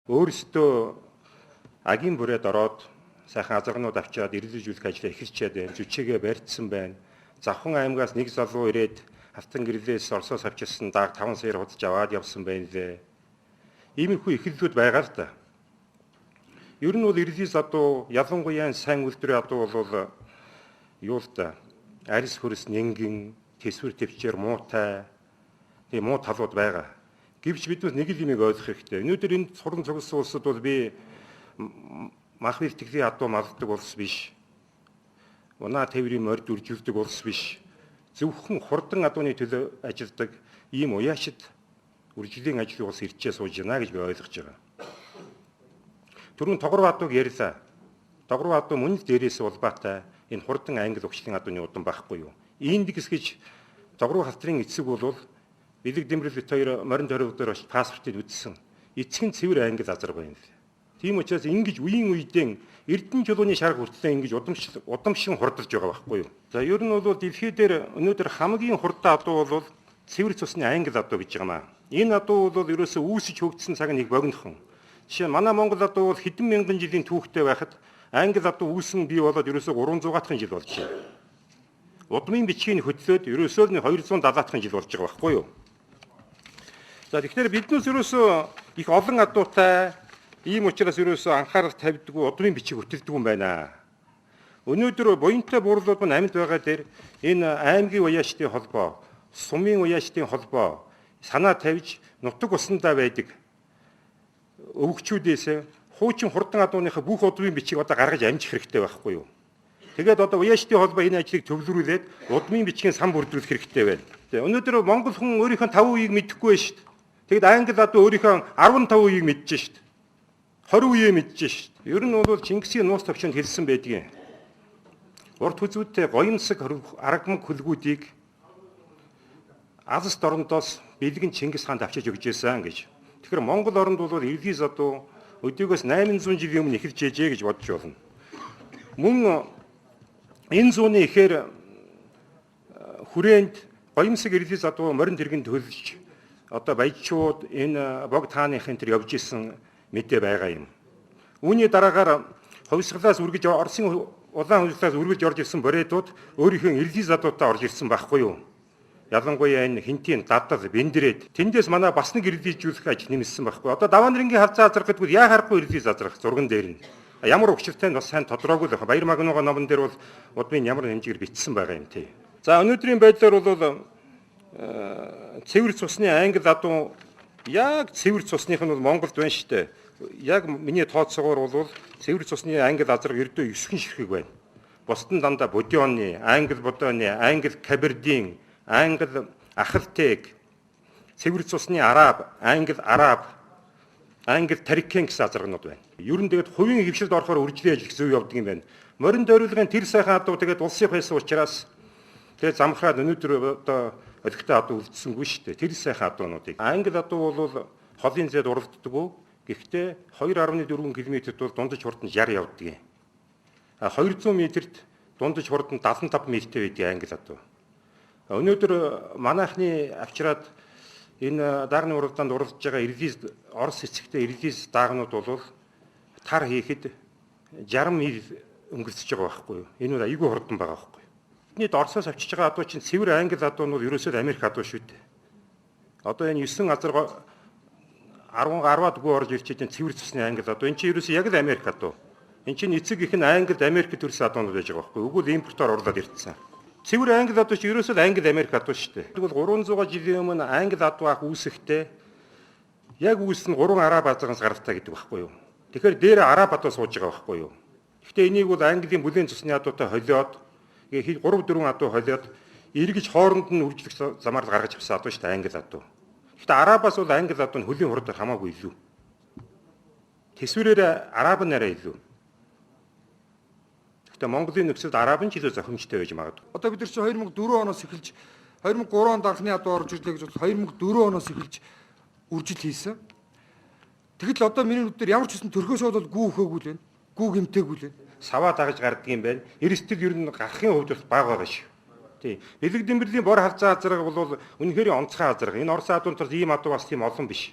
Өөрсдөө агийн бүрээд ороод сайхан азаргнууд авчиад ирэлжүүлэх ажлаа эхэлчихэд байна. Зүчээгээ барьдсан байна. Завхан аймгаас нэг залуу ирээд хавтан гэрлээс Оросоос авчирсан дааг 5 сая худалж аваад явсан байна лээ. Иймэрхүү эхлэлүүд байгаа л да. Ер нь бол ирлийн задуу ялангуяа сайн үйлдвэрийн адуу бол юу л да. Арьс хөрс нингин, тэсвэр төвчээр муутай тийм муу талууд байгаа. Гэвч биднээс нэг л юмыг ойлгох хэрэгтэй. Өнөөдөр энэ суран цогцсон улсад бол би мах бэлтгэлийн адуу малддаг улс биш. Унаа тээврийн морд үржилдэг улс биш. Зөвхөн хурдан адууны төлөө ажилладаг ийм уяашид үржиллийн ажлын улс ирчээ сууж байна гэж би ойлгож байгаа. Түрүүн Тогров адууг ярьлаа. Тогров адуу мөн л дээрээс улбаатай энэ хурдан англи угшлын адууны удам байхгүй юу? Индекс гэж Тогров халтрын эцэг бол Билэг Дэмрэл бит хоёр морин тойрогдоор очиж паспортыг үзсэн. Эцэг нь цэвэр англи азар байна л. Тийм учраас ингэж үеийн үедээ Эрдэнэ чулууны шарг хүртлээ ингэж удамшин хурдалж байгаа байхгүй юу? За ер нь бол дэлхий дээр өнөөдөр хамгийн хурдан адуу бол цэвэр цусны англи адуу гэж байгаа маа. Энэ адуу бол ерөөсөө үүсэж хөгжсөн цаг нэг богинохон. Жишээ нь манай Монгол адуу бол хэдэн мянган жилийн түүхтэй байхад англи адуу үүсэн бий болоод ерөөсөө 300-гаатхан жил болж байна. Удмын бичгийн хөдлөөд ерөөсөө л 270-гаатхан жил болж байгаа байхгүй юу? За тэгэхээр биднээс ерөөсөө их олон адуутай ийм учраас ерөөсөө анхаарал тавьдаггүй удмын бичиг хөтэлдэг юм байна. Өнөөдөр буянтай буурлууд мань амьд байгаа дээр энэ аймгийн уяашдын холбоо, сумын уяашдын холбоо санаа тавьж нутаг усандаа байдаг өвгчүүдээс хуучин хурдан адууныхаа бүх удмын бичиг одоо гаргаж амжих хэрэгтэй байхгүй юу? Тэгээд одоо уяашдын холбоо энэ ажлыг төвлөрүүлээд удмын бичгийн сан бүрдүүлэх хэрэгтэй байна. Өнөөдөр Монгол хүн өөрийнхөө 5%-ийг мэдэхгүй байна шүү дээ. Тэгэд англи адуу өөрийнхөө 15%-ийг мэдэж шít. 20%-ийг мэдэж шít. Ер нь бол Чингисийн нуус төвчөнд хэлсэн байдгийн. Урт хүзүүдтэй гоёмсог аргамаг хөлгүүдийг Азас дорндоос бэлгэн Чингис хаанд авчиж өгч байсан гэж. Тэгэхээр Монгол оронд бол иргэний задуу өдөөс 800 жилийн өмнө эхэлж ээжээ гэж бодож байна. Мөн энэ зууны ихээр хүрээнд гоёмсог иргэний задуу морин тэрэгэн төлж одоо баяжчууд энэ бог тааныхын тэр явж исэн мэдээ байгаа юм. Үүний дараагаар хувьсгалаас үргэж Оросын улаан хувьсгалаас үргэж орж ирсэн борээдууд өөрийнхөө иргэний задуутай орж ирсэн байхгүй юу? Ялангуяа энэ хинтийн дадал бэндрэд тэндээс манай бас нэг иргэжүүлэх ажил нэмсэн байхгүй. Одоо даваанрынгийн хавцаа азрах гэдгүүд яа харахгүй иргэний азрах зурган дээр нь. Ямар өгчртэй нь бас сайн тодорхойгүй л байна. Баяр магнууга номон дээр бол удмын ямар хэмжээгээр бичсэн байгаа юм тий. За өнөөдрийн байдлаар бол цэвэр цусны англи адуу яг цэвэр цусных нь бол Монголд байна шүү дээ. Яг миний тооцоогоор бол цэвэр цусны англи азраг ердөө 9 ширхэг байна. Бусд нь дандаа Бодионы, англи Бодооны, англи Кабердин, англи Ахалтек, цэвэр цусны араб, англи Тарикен гэсэн азрагнууд байна. Ер нь тэгээд хувийн хөвшилд орохоор үржлийн ажил зөв явдаг юм байна. Морин тойролгын тэр сайхан адуу тэгээд улсын байсан учраас тэгээд замхраад өнөөдөр одоо олигтой адуу үлдсэнгүй шүү дээ. Тэр сайхан адуунуудыг. Англи адуу бол холын зэд уралддаг. Гэхдээ 2.4 км-д бол дундаж хурдан 60 явдаг. 200 м-д дундаж хурдан 75 м-тэй байдаг англи адуу. Өнөөдөр манайхны авчираад энэ даарны уралдаанд уралдаж байгаа иргэний Орос эцэгтэй иргэний даагнууд бол тар хийхэд 60 миль өнгөрсөж байгаа байхгүй юу? Энэ бол айгүй хурдан байгаа байхгүй юу? Бидний Оросоос авчиж байгаа адуу чинь цэвэр англи адуу нь ерөөсөө Америк адуу шүү дээ. Одоо энэ 9 азар 10-аад гоо орж ирчээд энэ цэвэр цусны англи адуу энэ чинь ерөөсөө яг л Америк адуу. Энэ чинь эцэг их нь Англид Америкт төрсэн адуунууд байж байгаа байхгүй юу? Өгвөл импортоор орлоод ирсэн. Цэвэр англи адуу чинь ерөөсөө Англи Америк адуу шүү дээ. Тэгвэл 300 жилийн өмнө англи адуу ах үүсэхдээ яг үүснэ 3 араб азраас гаралтай гэдэг байхгүй юу? Тэгэхээр дээр араб адуу сууж байгаа байхгүй юу? Гэхдээ энийг бол Английн бүлээн цусны адуутай холиод 3-4 адуу холиод эргэж хооронд нь үржлэх замаар гаргаж авсан адуу шүү дээ англи адуу. Гэхдээ арабаас бол англи адуу нь хөлийн хурдаар хамаагүй илүү. Тэсвэрээр араб нь арай илүү. Гэхдээ Монголын нөхцөлд араб нь ч илүү зохимжтой байж магадгүй. Одоо бид нар чинь 2004 оноос эхэлж 2003 онд анхны адуу орж ирлээ гэж бол 2004 оноос эхэлж үржил хийсэн. Тэгэхдээ одоо миний нүдээр ямар ч хэсэн төрхөөсөө бол гүү өхөөгүй л байна. Гүү гэмтээгүй л байна. Саваа дагаж гардаг юм байна. Эрсдэл ер нь гарахын хувьд бас бага байгаа шүү. Тий. Билэг Дэмбэрлийн бор хавцаа азраг бол үнэхээр онцгой азраг. Энэ Орос адуунтар ийм адуу бас тийм олон биш.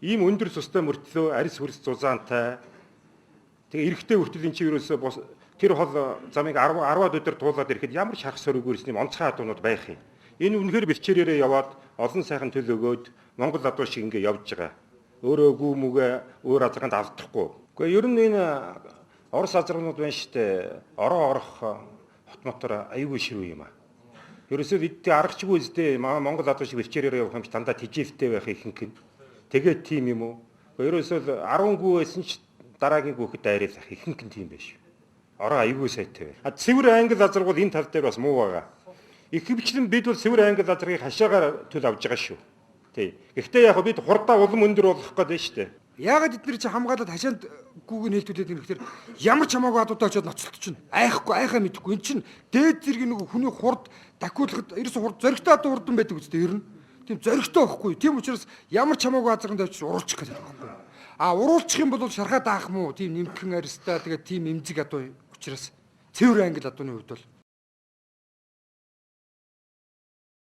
ийм өндөр цустай мөртлөө арьс хөрс зузаантай. Тэгээ эрэгтэй хүртэл эн чинь ерөөсөө тэр хол замыг 10-аад өдөр туулаад ирэхэд ямар шарх сөрөг үрсний онцгой адуунууд байх юм. Энэ үнэхээр бэлчээрээрээ яваад олон сайхан төл өгөөд Монгол адуу шиг ингэ явж байгаа. Өөрөө гүү мүгэ өөр азарганд алдахгүй. Гэхдээ ер нь энэ Орос азаргнууд байна штэ. Ороо орох хот мотор аюулгүй ширүү юм аа. Ерөөсөө эдний аргачлгүй үстэй Монгол адуу шиг бэлчээрээрээ явах юм чи дандаа тижээлтэй байх ихэнх нь. Тэгээд тийм юм уу? Ерөөсөө 10 гүү байсан ч дараагийн гүүхэд дайраад ах ихэнх нь тийм байж. Ороо аюулгүй сайтай байна. Цэвэр англи азаргууд энэ тал дээр бас муу байгаа. Ихэвчлэн бид бол цэвэр англи азаргыг хашаагаар төл авж байгаа шүү. Тий. Гэхдээ яг бид хурдаа улам өндөр болох гэдэг нь шүү дээ. Яагаад эдгээр чи хамгаалаад хашаанд гүүг нь хэлтүүлээд юм гэхээр ямар ч хамаагүй адуудаа очиод ноцолт чинь айхгүй айхаа мэдэхгүй эн чинь дээд зэрэг нэг хүний хурд дахиулахад ерөөсө хурд зөрөгтэй адуу хурдан байдаг үстэй ер нь. Тийм зөрөгтэй байхгүй. Тийм учраас ямар ч хамаагүй азарганд очиж уруулчих гэдэг байхгүй. А уруулчих юм бол шархаа даах муу тийм нэмхэн арьстай тэгээд тийм эмзэг адуу учраас цэвэр англи адууны хувьд бол